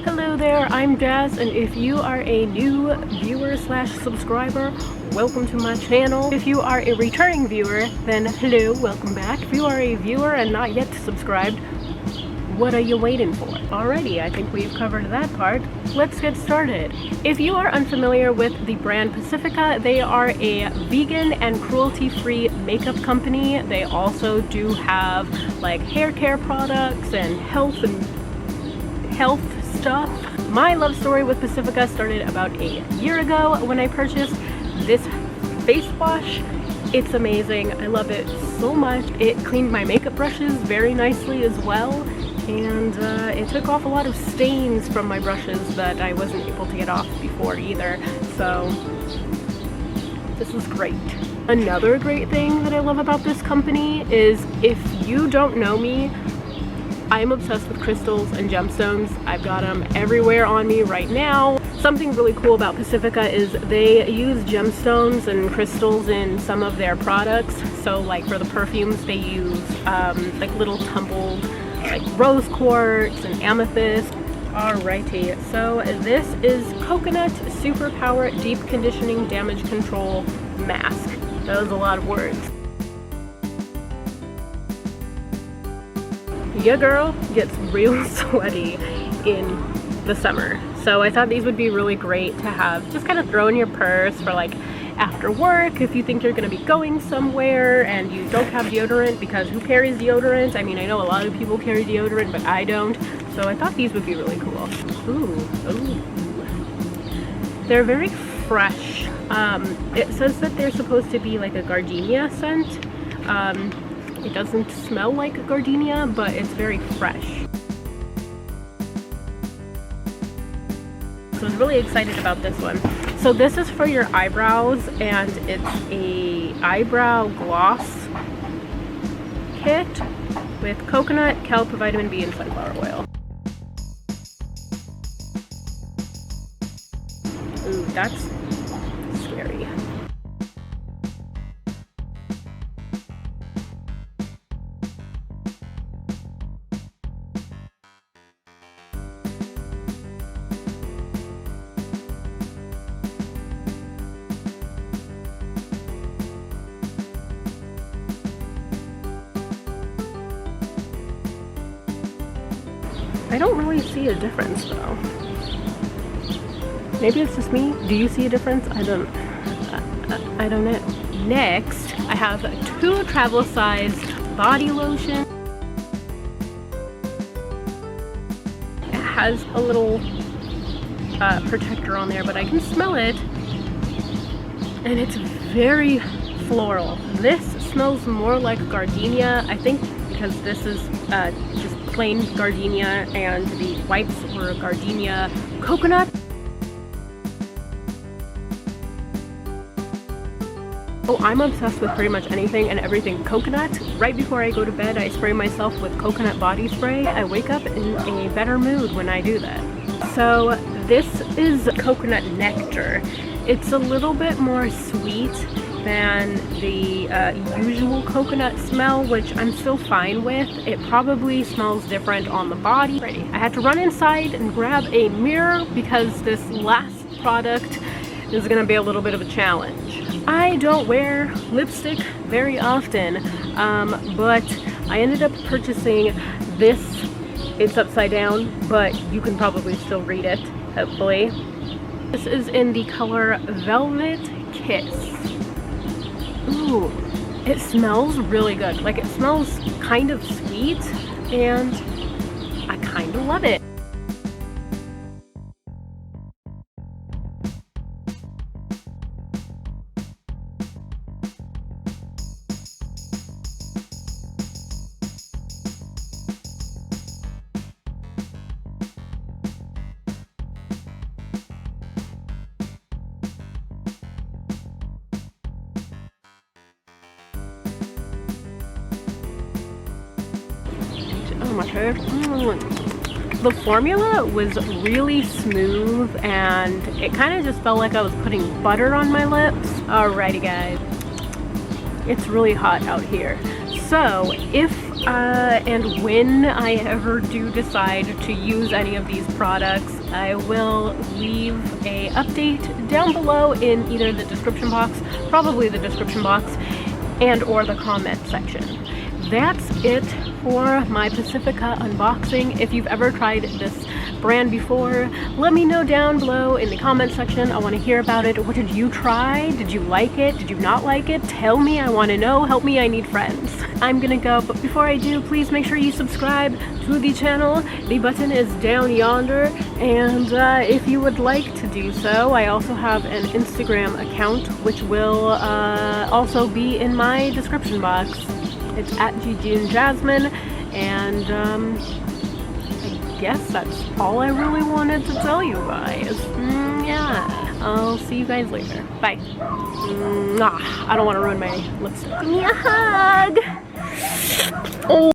Hello there, I'm Jazz, and if you are a new viewer slash subscriber, welcome to my channel. If you are a returning viewer, then hello, welcome back. If you are a viewer and not yet subscribed, what are you waiting for? Alrighty, I think we've covered that part. Let's get started. If you are unfamiliar with the brand Pacifica, they are a vegan and cruelty-free makeup company. They also do have like hair care products and health stuff. My love story with Pacifica started about a year ago when I purchased this face wash. It's amazing. I love it so much. It cleaned my makeup brushes very nicely as well, and it took off a lot of stains from my brushes that I wasn't able to get off before either, so this is great. Another great thing that I love about this company is, if you don't know me, I'm obsessed with crystals and gemstones. I've got them everywhere on me right now. Something really cool about Pacifica is they use gemstones and crystals in some of their products. So like for the perfumes, they use like little tumbled like rose quartz and amethyst. Alrighty, so this is Coconut Superpower Deep Conditioning Damage Control Mask. That was a lot of words. Your girl gets real sweaty in the summer, so I thought these would be really great to have just kind of throw in your purse for like after work if you think you're going to be going somewhere and you don't have deodorant, because who carries deodorant? I mean, I know a lot of people carry deodorant, but I don't, so I thought these would be really cool. Ooh. They're very fresh. It says that they're supposed to be like a gardenia scent. It doesn't smell like gardenia, but it's very fresh. So I was really excited about this one. So this is for your eyebrows, and it's a eyebrow gloss kit with coconut, kelp, vitamin B, and sunflower oil. Ooh, that's scary. I don't really see a difference though. Maybe it's just me. Do you see a difference? I don't know. Next, I have 2 travel size body lotion. It has a little protector on there, but I can smell it, and it's very floral. This smells more like gardenia, I think, because this is just plain gardenia and the wipes were gardenia coconut. Oh, I'm obsessed with pretty much anything and everything coconut. Right before I go to bed, I spray myself with coconut body spray. I wake up in a better mood when I do that. So this is coconut nectar. It's a little bit more sweet than the usual coconut smell, which I'm still fine with. It probably smells different on the body. I had to run inside and grab a mirror because this last product is gonna be a little bit of a challenge. I don't wear lipstick very often, but I ended up purchasing this. It's upside down, but you can probably still read it, hopefully. This is in the color Velvet Kiss. Ooh, it smells really good. Like, it smells kind of sweet, and I kind of love it. My hair. The formula was really smooth, and it kind of just felt like I was putting butter on my lips. Alrighty guys, it's really hot out here, so if And when I ever do decide to use any of these products, I will leave a update down below in either the description box, probably the description box, and or the comment section. That's it for my Pacifica unboxing. If you've ever tried this brand before, let me know down below in the comment section. I want to hear about it. What did you try? Did you like it? Did you not like it? Tell me, I want to know. Help me, I need friends. I'm gonna go, but before I do, please make sure you subscribe to the channel. The button is down yonder, and if you would like to do so, I also have an Instagram account, which will also be in my description box. It's at GGandJasmine, and I guess that's all I really wanted to tell you guys. Yeah, I'll see you guys later. Bye. I don't want to ruin my lipstick. Give me a hug. Oh.